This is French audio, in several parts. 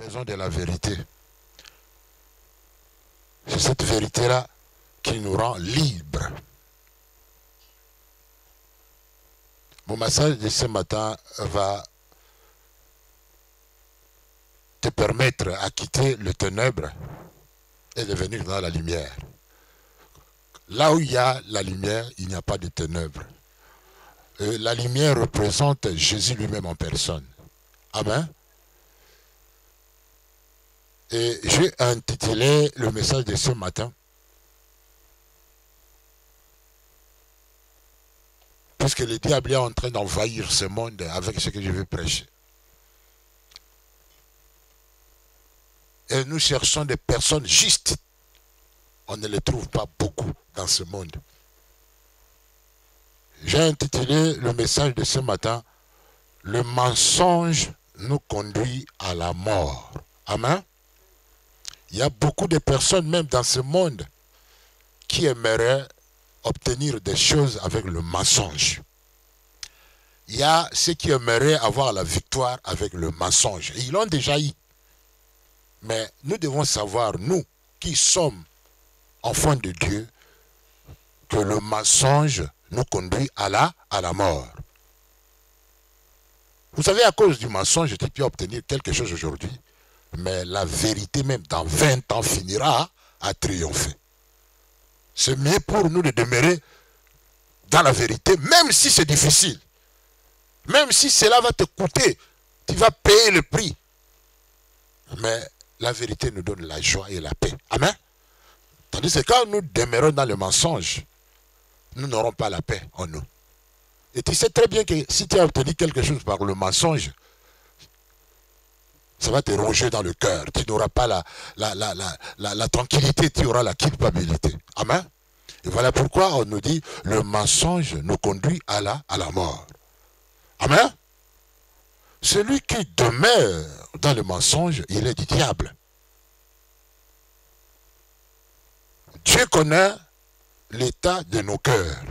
besoin de la vérité. C'est cette vérité-là qui nous rend libres. Mon message de ce matin va te permettre à quitter le ténèbre et de venir dans la lumière. Là où il y a la lumière, il n'y a pas de ténèbres. La lumière représente Jésus lui-même en personne. Amen. Et j'ai intitulé le message de ce matin, puisque le diable est en train d'envahir ce monde avec ce que je vais prêcher. Et nous cherchons des personnes justes. On ne les trouve pas beaucoup dans ce monde. J'ai intitulé le message de ce matin, le mensonge nous conduit à la mort. Amen. Il y a beaucoup de personnes, même dans ce monde, qui aimeraient obtenir des choses avec le mensonge. Il y a ceux qui aimeraient avoir la victoire avec le mensonge. Et ils l'ont déjà eu. Mais nous devons savoir, nous qui sommes enfants de Dieu, que le mensonge nous conduit à la mort. Vous savez, à cause du mensonge, tu peux obtenir quelque chose aujourd'hui, mais la vérité même dans 20 ans finira à triompher. C'est mieux pour nous de demeurer dans la vérité, même si c'est difficile. Même si cela va te coûter, tu vas payer le prix. Mais la vérité nous donne la joie et la paix. Amen. Tandis que quand nous demeurons dans le mensonge, nous n'aurons pas la paix en nous. Et tu sais très bien que si tu as obtenu quelque chose par le mensonge, ça va te ronger dans le cœur. Tu n'auras pas la tranquillité, tu auras la culpabilité. Amen. Et voilà pourquoi on nous dit, le mensonge nous conduit à la mort. Amen. Celui qui demeure dans le mensonge, il est du diable. Dieu connaît l'état de nos cœurs.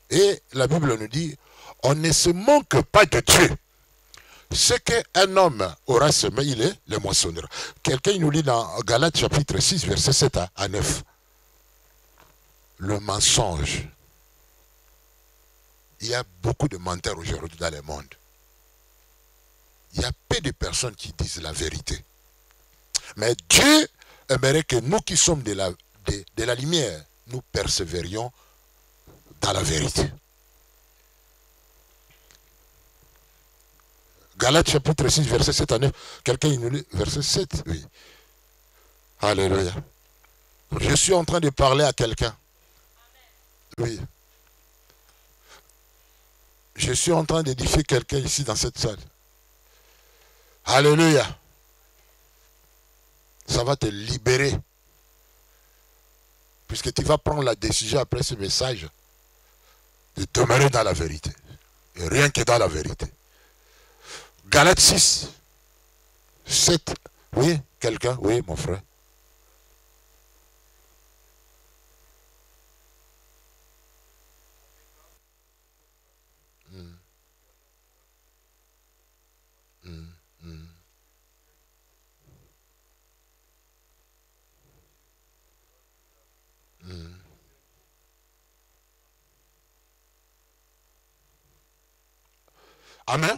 Et la Bible nous dit, on ne se manque pas de Dieu. Ce qu'un homme aura semé, il est le moissonneur. Quelqu'un nous lit dans Galates chapitre 6, verset 7 à 9. Le mensonge. Il y a beaucoup de menteurs aujourd'hui dans le monde. Il y a peu de personnes qui disent la vérité. Mais Dieu aimerait que nous qui sommes de la lumière, nous persévérions dans la vérité. Galates chapitre 6, verset 7 à 9. Quelqu'un nous lit verset 7, oui. Alléluia. Je suis en train de parler à quelqu'un. Oui. Je suis en train d'édifier quelqu'un ici dans cette salle. Alléluia. Ça va te libérer. Puisque tu vas prendre la décision après ce message de demeurer dans la vérité. Et rien que dans la vérité. Galates 6, 7. Oui, quelqu'un? Oui, mon frère. Amen.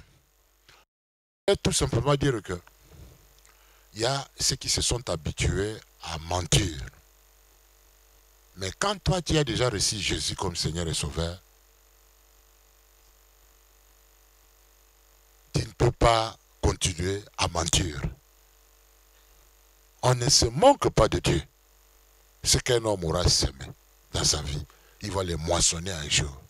Je vais tout simplement dire que il y a ceux qui se sont habitués à mentir. Mais quand toi tu as déjà reçu Jésus comme Seigneur et Sauveur, tu ne peux pas continuer à mentir. On ne se manque pas de Dieu. Ce qu'un homme aura semé dans sa vie, il va le moissonner un jour.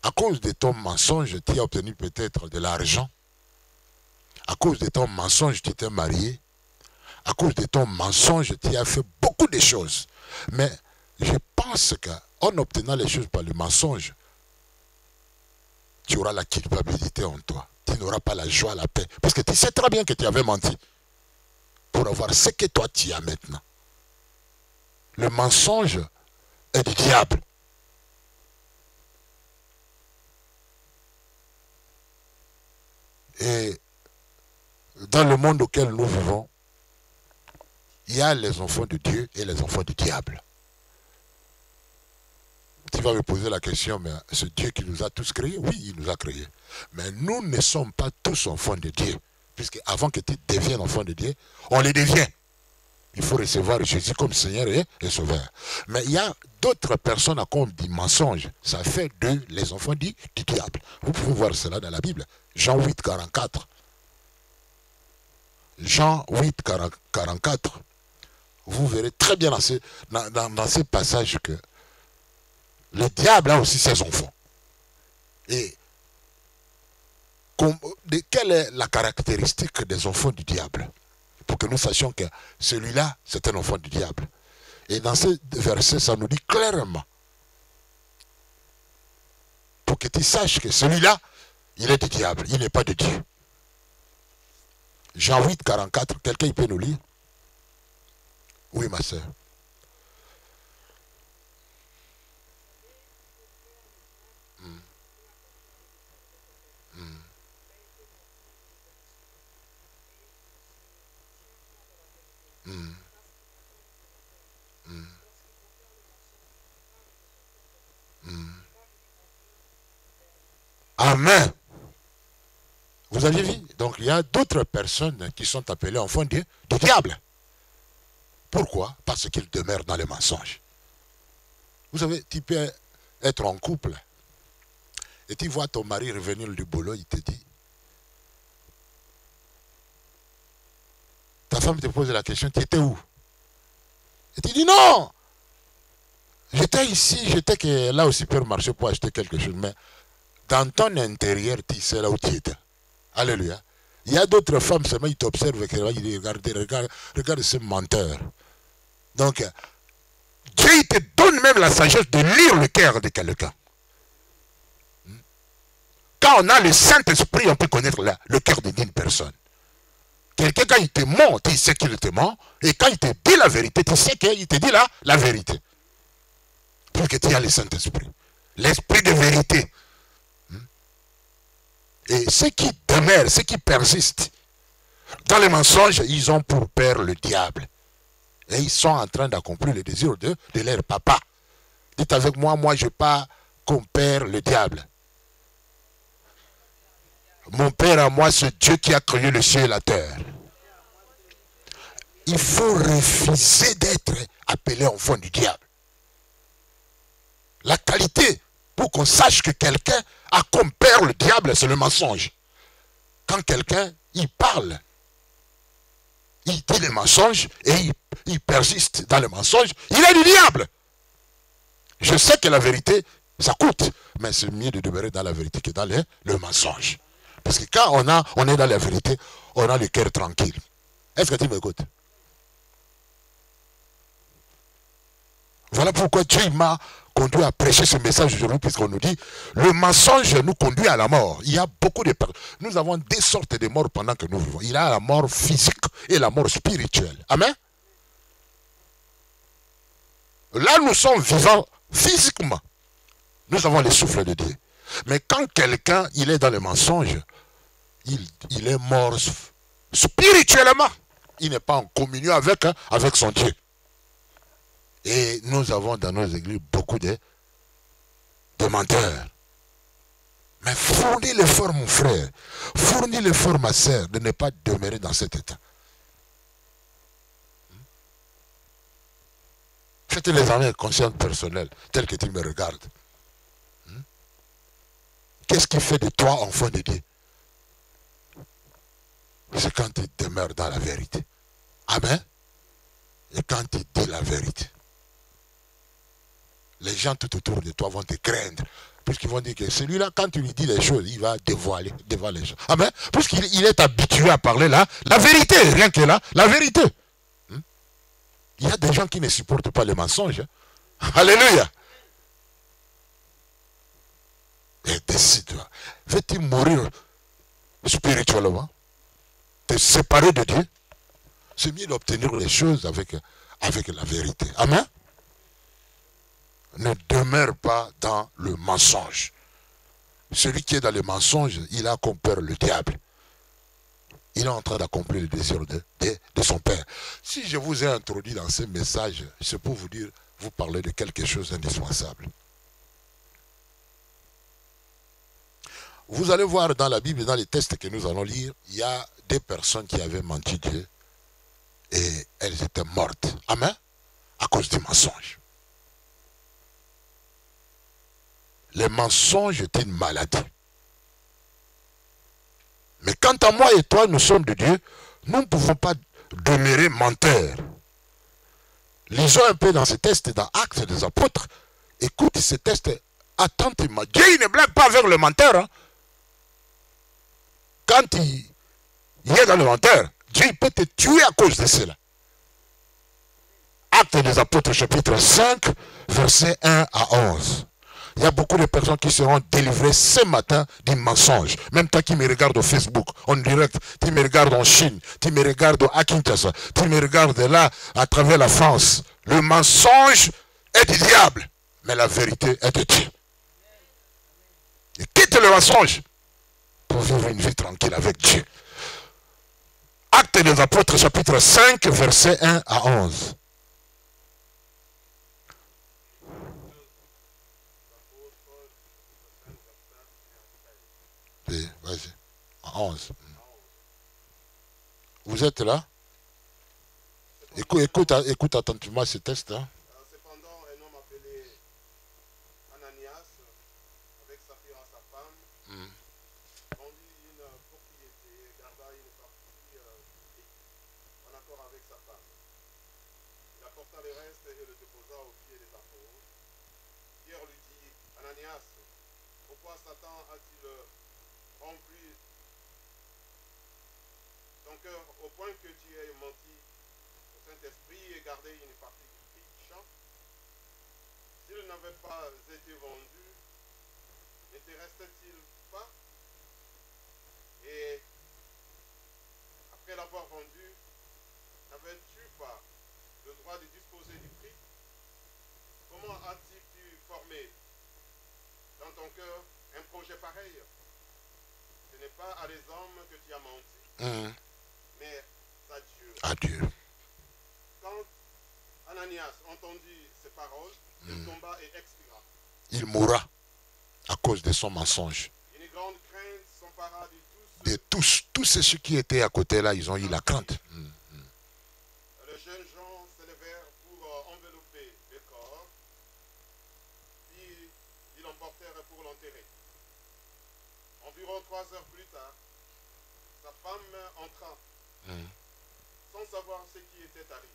À cause de ton mensonge, tu as obtenu peut-être de l'argent. À cause de ton mensonge, tu t'es marié. À cause de ton mensonge, tu as fait beaucoup de choses. Mais je pense qu'en obtenant les choses par le mensonge, tu auras la culpabilité en toi. Tu n'auras pas la joie, la paix. Parce que tu sais très bien que tu avais menti pour avoir ce que toi tu as maintenant. Le mensonge est du diable. Et dans le monde auquel nous vivons, il y a les enfants de Dieu et les enfants du diable. Tu vas me poser la question, mais ce Dieu qui nous a tous créés, oui, il nous a créés. Mais nous ne sommes pas tous enfants de Dieu. Puisque avant que tu deviennes enfant de Dieu, on les devient. Il faut recevoir Jésus comme Seigneur et Sauveur. Mais il y a d'autres personnes à cause du mensonge. Ça fait d'eux les enfants du diable. Vous pouvez voir cela dans la Bible. Jean 8, 44. Jean 8, 44. Vous verrez très bien dans ces passages que le diable a aussi ses enfants. Et quelle est la caractéristique des enfants du diable? Pour que nous sachions que celui-là, c'est un enfant du diable. Et dans ce verset, ça nous dit clairement. Pour que tu saches que celui-là, il est du diable, il n'est pas de Dieu. Jean 8, 44, quelqu'un peut nous lire? Oui, ma soeur. Amen. Vous avez vu? Donc il y a d'autres personnes qui sont appelées enfants du diable. Pourquoi? Parce qu'ils demeurent dans les mensonges. Vous savez, tu peux être en couple et tu vois ton mari revenir du boulot, il te dit, ta femme te pose la question, tu étais où? Et tu dis non, j'étais ici, j'étais là au supermarché pour acheter quelque chose, mais dans ton intérieur, tu sais là où tu étais. Alléluia. Il y a d'autres femmes, seulement ils t'observent, ils disent, regarde ce menteur. Donc, Dieu il te donne même la sagesse de lire le cœur de quelqu'un. Quand on a le Saint-Esprit, on peut connaître le cœur d'une personne. Quelqu'un, quand il te ment, tu sais qu'il te ment. Et quand il te dit la vérité, tu sais qu'il te dit la vérité. Parce que tu as le Saint-Esprit. L'esprit de vérité. Et ceux qui demeurent, ceux qui persistent dans les mensonges, ils ont pour père le diable. Et ils sont en train d'accomplir le désir de leur papa. Dites avec moi, moi je n'ai pas comme père le diable. Mon père à moi, c'est Dieu qui a créé le ciel et la terre. Il faut refuser d'être appelé enfant du diable. La qualité pour qu'on sache que quelqu'un a comme père le diable, c'est le mensonge. Quand quelqu'un, il parle, il dit les mensonges et il persiste dans le mensonge, il est du diable. Je sais que la vérité, ça coûte, mais c'est mieux de demeurer dans la vérité que dans le mensonge. Parce que quand on est dans la vérité, on a le cœur tranquille. Est-ce que tu m'écoutes? Voilà pourquoi Dieu m'a conduit à prêcher ce message aujourd'hui, puisqu'on nous dit, le mensonge nous conduit à la mort. Il y a beaucoup de personnes. Nous avons des sortes de morts pendant que nous vivons. Il y a la mort physique et la mort spirituelle. Amen. Là, nous sommes vivants physiquement. Nous avons le souffle de Dieu. Mais quand quelqu'un, il est dans le mensonge, il est mort spirituellement. Il n'est pas en communion avec son Dieu. Et nous avons dans nos églises beaucoup de menteurs. Mais fournis l'effort, mon frère. Fournis l'effort, ma sœur, de ne pas demeurer dans cet état. Faites les années conscientes personnelles, telles que tu me regardes. Qu'est-ce qui fait de toi enfant de Dieu? C'est quand tu demeures dans la vérité. Amen. Et quand tu dis la vérité. Les gens tout autour de toi vont te craindre. Puisqu'ils vont dire que celui-là, quand tu lui dis les choses, il va dévoiler les choses. Amen. Puisqu'il est habitué à parler la vérité, rien que là, la vérité. Il y a des gens qui ne supportent pas les mensonges. Alléluia. Et décide-toi. Veux-tu mourir spirituellement? Te séparer de Dieu? C'est mieux d'obtenir les choses avec la vérité. Amen. Ne demeure pas dans le mensonge. Celui qui est dans le mensonge, il a comme père le diable. il est en train d'accomplir le désir de son Père. Si je vous ai introduit dans ce message, c'est pour vous dire, vous parler de quelque chose d'indispensable. Vous allez voir dans la Bible, dans les textes que nous allons lire, il y a des personnes qui avaient menti Dieu et elles étaient mortes. Amen. À cause du mensonge. Le mensonge est une maladie. Mais quant à moi et toi, nous sommes de Dieu, nous ne pouvons pas demeurer menteurs. Lisons un peu dans ces textes, dans Actes des Apôtres. Écoute ces textes attentivement. Dieu il ne blague pas avec le menteur. Hein. Quand il est dans le menteur, Dieu peut te tuer à cause de cela. Actes des Apôtres, chapitre 5, versets 1 à 11. Il y a beaucoup de personnes qui seront délivrées ce matin du mensonge. Même toi qui me regardes au Facebook, en direct, tu me regardes en Chine, tu me regardes à Kinshasa, tu me regardes là, à travers la France. Le mensonge est du diable, mais la vérité est de Dieu. Et quitte le mensonge pour vivre une vie tranquille avec Dieu. Actes des Apôtres, chapitre 5, versets 1 à 11. Vas-y, 11. Vous êtes là? Écoute attentivement ce texte. Hein. Cependant, un homme appelé Ananias, avec Saphira sa femme, vendit une propriété et garda une partie en accord avec sa femme. Il apporta le reste et le déposa aux pieds des apôtres. Pierre lui dit, Ananias, pourquoi Satan a-t-il rempli ton cœur au point que tu aies menti au Saint-Esprit et gardé une partie du prix du champ? S'il n'avait pas été vendu, ne te restait-il pas? Et après l'avoir vendu, n'avais-tu pas le droit de disposer du prix? Comment as-tu pu former dans ton cœur un projet pareil? Ce n'est pas à les hommes que tu as menti, mais à Dieu. À Dieu. Quand Ananias entendit ces paroles, il tomba et expira. Il mourra à cause de son mensonge. Une grande crainte s'empara de tous ceux qui étaient à côté là, ils ont eu la crainte. Les jeunes gens se levèrent pour envelopper le corps, puis ils l'emportèrent pour l'enterrer. Environ 3 heures plus tard, sa femme entra, sans savoir ce qui était arrivé.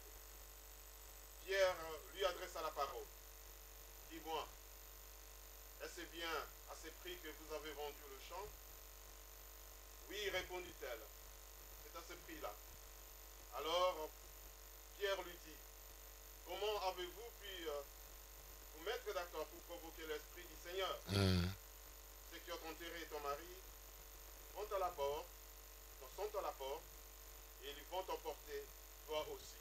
Pierre lui adressa la parole. Dis-moi, est-ce bien à ce prix que vous avez vendu le champ? Oui, répondit-elle, c'est à ce prix-là. Alors, Pierre lui dit, comment avez-vous pu vous mettre d'accord pour provoquer l'Esprit du Seigneur? Ceux qui ont enterré ton mari sont à la porte, et ils vont t'emporter, toi aussi.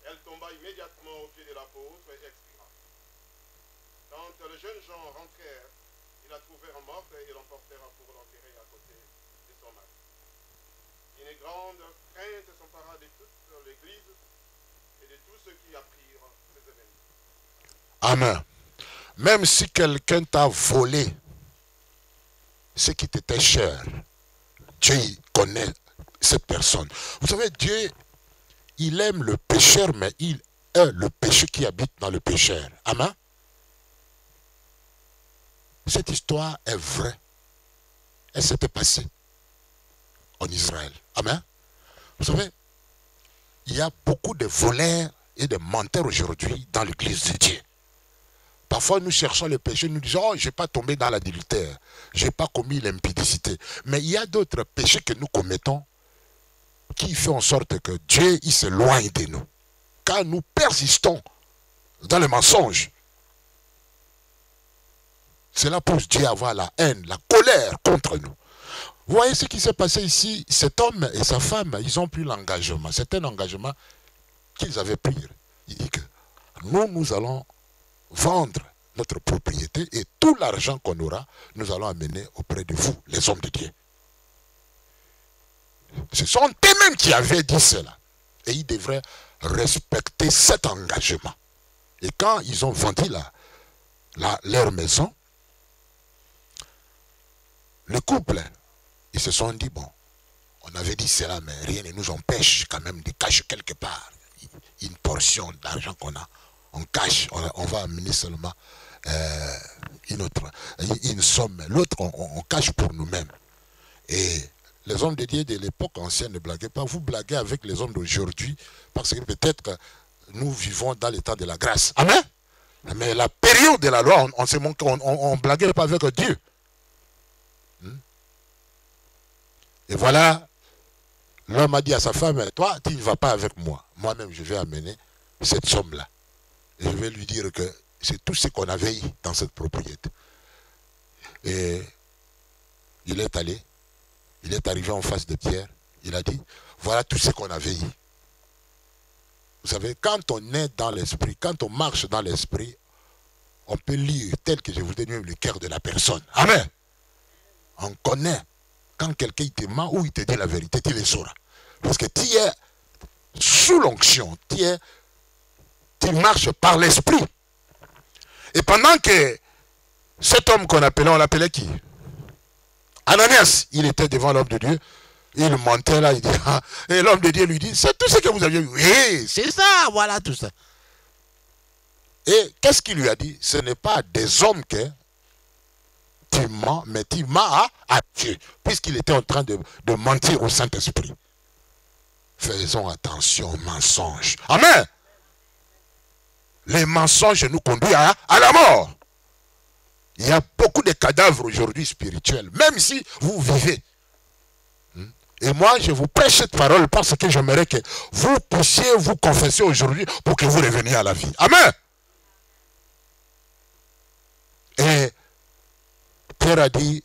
Elle tomba immédiatement au pied de l'apôtre et expira. Quand les jeunes gens rentrèrent, ils la trouvèrent morte et l'emportèrent pour l'enterrer à côté de son mari. Une grande crainte s'empara de toute l'Église et de tous ceux qui apprirent ces événements. Amen. Même si quelqu'un t'a volé ce qui t'était cher, Dieu connaît cette personne. Vous savez, Dieu, il aime le pécheur, mais il est le péché qui habite dans le pécheur. Amen. Cette histoire est vraie. Elle s'était passée en Israël. Amen. Vous savez, il y a beaucoup de voleurs et de menteurs aujourd'hui dans l'église de Dieu. Parfois, nous cherchons le péché, nous disons, oh, je n'ai pas tombé dans l'adultère, je n'ai pas commis l'impudicité. Mais il y a d'autres péchés que nous commettons qui font en sorte que Dieu il s'éloigne de nous. Car nous persistons dans le mensonge. Cela pousse Dieu à avoir la haine, la colère contre nous. Vous voyez ce qui s'est passé ici, cet homme et sa femme, ils ont pris l'engagement. C'est un engagement qu'ils avaient pris. Il dit que nous allons vendre notre propriété et tout l'argent qu'on aura, nous allons amener auprès de vous, les hommes de Dieu. Ce sont eux-mêmes qui avaient dit cela. Et ils devraient respecter cet engagement. Et quand ils ont vendu leur maison, le couple, ils se sont dit, bon, on avait dit cela, mais rien ne nous empêche quand même de cacher quelque part une portion d'argent qu'on a. On cache, on va amener seulement une somme. L'autre, on cache pour nous-mêmes. Et les hommes de Dieu de l'époque ancienne ne blaguaient pas. Vous blaguez avec les hommes d'aujourd'hui parce que peut-être nous vivons dans le temps de la grâce. Amen. Mais la période de la loi, on ne blaguait pas avec Dieu. Et voilà, l'homme a dit à sa femme, toi, tu ne vas pas avec moi. Moi-même, je vais amener cette somme-là. Et je vais lui dire que c'est tout ce qu'on avait eu dans cette propriété. Et il est allé, il est arrivé en face de Pierre, il a dit, voilà tout ce qu'on avait eu. Vous savez, quand on est dans l'esprit, quand on marche dans l'esprit, on peut lire tel que je vous ai dit le cœur de la personne. Amen. On connaît. Quand quelqu'un te ment ou il te dit la vérité, tu le sauras. Parce que tu es sous l'onction, tu marches par l'esprit. Et pendant que cet homme qu'on appelait, on l'appelait qui? Ananias, il était devant l'homme de Dieu, il mentait là, il dit, ah, et l'homme de Dieu lui dit, c'est tout ce que vous aviez vu. Oui, c'est ça, voilà tout ça. Et qu'est-ce qu'il lui a dit? Ce n'est pas des hommes que tu mens, mais tu mens à Dieu, puisqu'il était en train de mentir au Saint-Esprit. Faisons attention aux mensonges. Amen. Les mensonges nous conduisent à la mort. Il y a beaucoup de cadavres aujourd'hui spirituels, même si vous vivez. Et moi, je vous prêche cette parole parce que j'aimerais que vous puissiez vous confesser aujourd'hui pour que vous reveniez à la vie. Amen. Et Pierre a dit,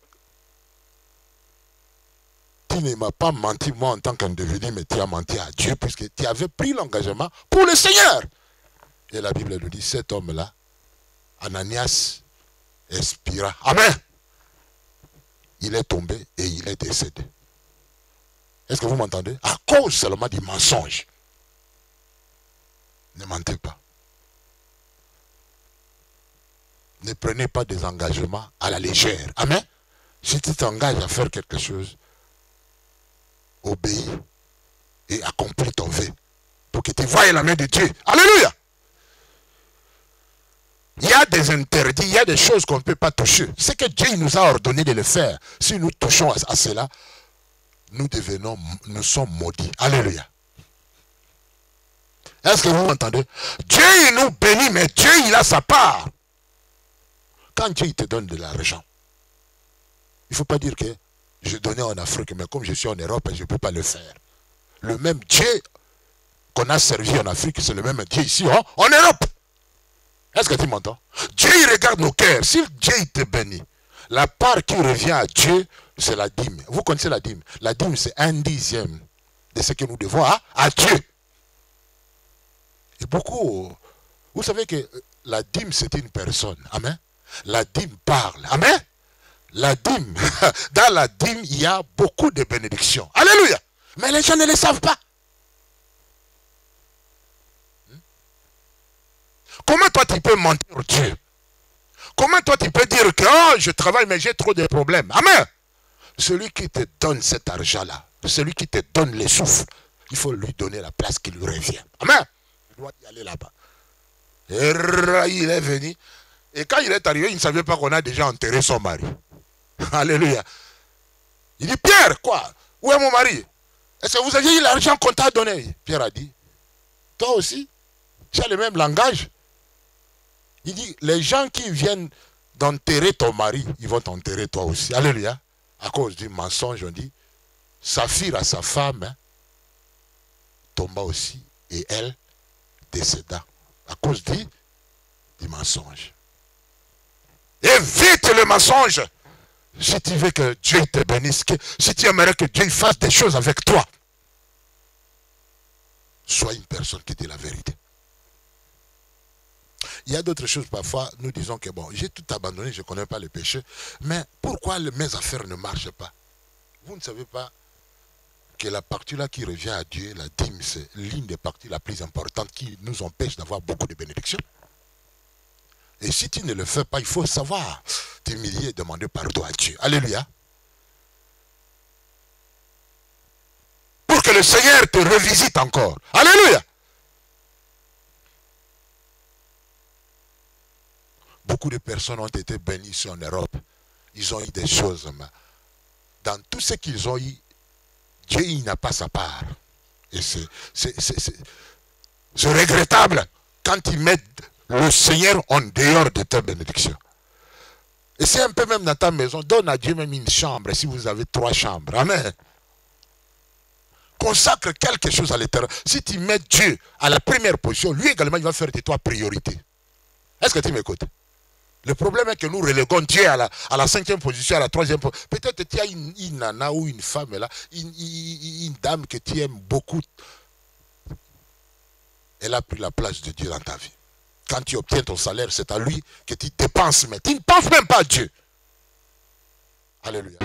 tu ne m'as pas menti moi en tant qu'individu, mais tu as menti à Dieu puisque tu avais pris l'engagement pour le Seigneur. Et la Bible nous dit, cet homme-là, Ananias, expira. Amen. Il est tombé et il est décédé. Est-ce que vous m'entendez? À cause seulement du mensonge. Ne mentez pas. Ne prenez pas des engagements à la légère. Amen. Si tu t'engages à faire quelque chose, obéis et accomplis ton vœu pour que tu voies la main de Dieu. Alléluia. Il y a des interdits, il y a des choses qu'on ne peut pas toucher. C'est que Dieu nous a ordonné de le faire. Si nous touchons à cela, nous sommes maudits. Alléluia. Est-ce que vous m'entendez? Dieu il nous bénit, mais Dieu il a sa part. Quand Dieu il te donne de l'argent, il ne faut pas dire que je donnais en Afrique, mais comme je suis en Europe, je ne peux pas le faire. Le même Dieu qu'on a servi en Afrique, c'est le même Dieu ici en Europe. Est-ce que tu m'entends? Dieu il regarde nos cœurs. Si Dieu il te bénit, la part qui revient à Dieu, c'est la dîme. Vous connaissez la dîme? La dîme, c'est 1/10 de ce que nous devons à Dieu. Et beaucoup, vous savez que la dîme, c'est une personne. Amen. La dîme parle. Amen. La dîme, dans la dîme, il y a beaucoup de bénédictions. Alléluia. Mais les gens ne le savent pas. Comment toi tu peux mentir Dieu? Comment toi tu peux dire que oh, je travaille mais j'ai trop de problèmes? Amen. Celui qui te donne cet argent-là, celui qui te donne les souffles, il faut lui donner la place qui lui revient. Amen. Il doit y aller là-bas. Et il est venu. Et quand il est arrivé, il ne savait pas qu'on a déjà enterré son mari. Alléluia. Il dit, Pierre, quoi? Où est mon mari? Est-ce que vous avez eu l'argent qu'on t'a donné? Pierre a dit, toi aussi, tu as le même langage. Il dit, les gens qui viennent d'enterrer ton mari, ils vont t'enterrer toi aussi. Alléluia. À cause du mensonge, on dit, Saphir à sa femme tomba aussi et elle décéda. À cause du mensonge. Évite le mensonge. Si tu veux que Dieu te bénisse, si tu aimerais que Dieu fasse des choses avec toi, sois une personne qui dit la vérité. Il y a d'autres choses, parfois, nous disons que bon, j'ai tout abandonné, je ne connais pas le péché, mais pourquoi mes affaires ne marchent pas? Vous ne savez pas que la partie là qui revient à Dieu, la dîme, c'est l'une des parties la plus importante qui nous empêche d'avoir beaucoup de bénédictions. Et si tu ne le fais pas, il faut savoir t'humilier et demander pardon à Dieu. Alléluia. Pour que le Seigneur te revisite encore. Alléluia. Beaucoup de personnes ont été bénies ici en Europe. Ils ont eu des choses. Mais dans tout ce qu'ils ont eu, Dieu, il n'a pas sa part. Et c'est regrettable quand ils mettent le Seigneur en dehors de ta bénédiction. Et c'est un peu même dans ta maison. Donne à Dieu même une chambre si vous avez 3 chambres. Amen. Consacre quelque chose à l'éternel. Si tu mets Dieu à la première position, lui également, il va faire de toi priorité. Est-ce que tu m'écoutes? Le problème est que nous reléguons Dieu à la 5e position, à la 3e position. Peut-être tu as une nana ou une femme là, une dame que tu aimes beaucoup. Elle a pris la place de Dieu dans ta vie. Quand tu obtiens ton salaire, c'est à lui que tu dépenses, mais tu ne penses même pas à Dieu. Alléluia.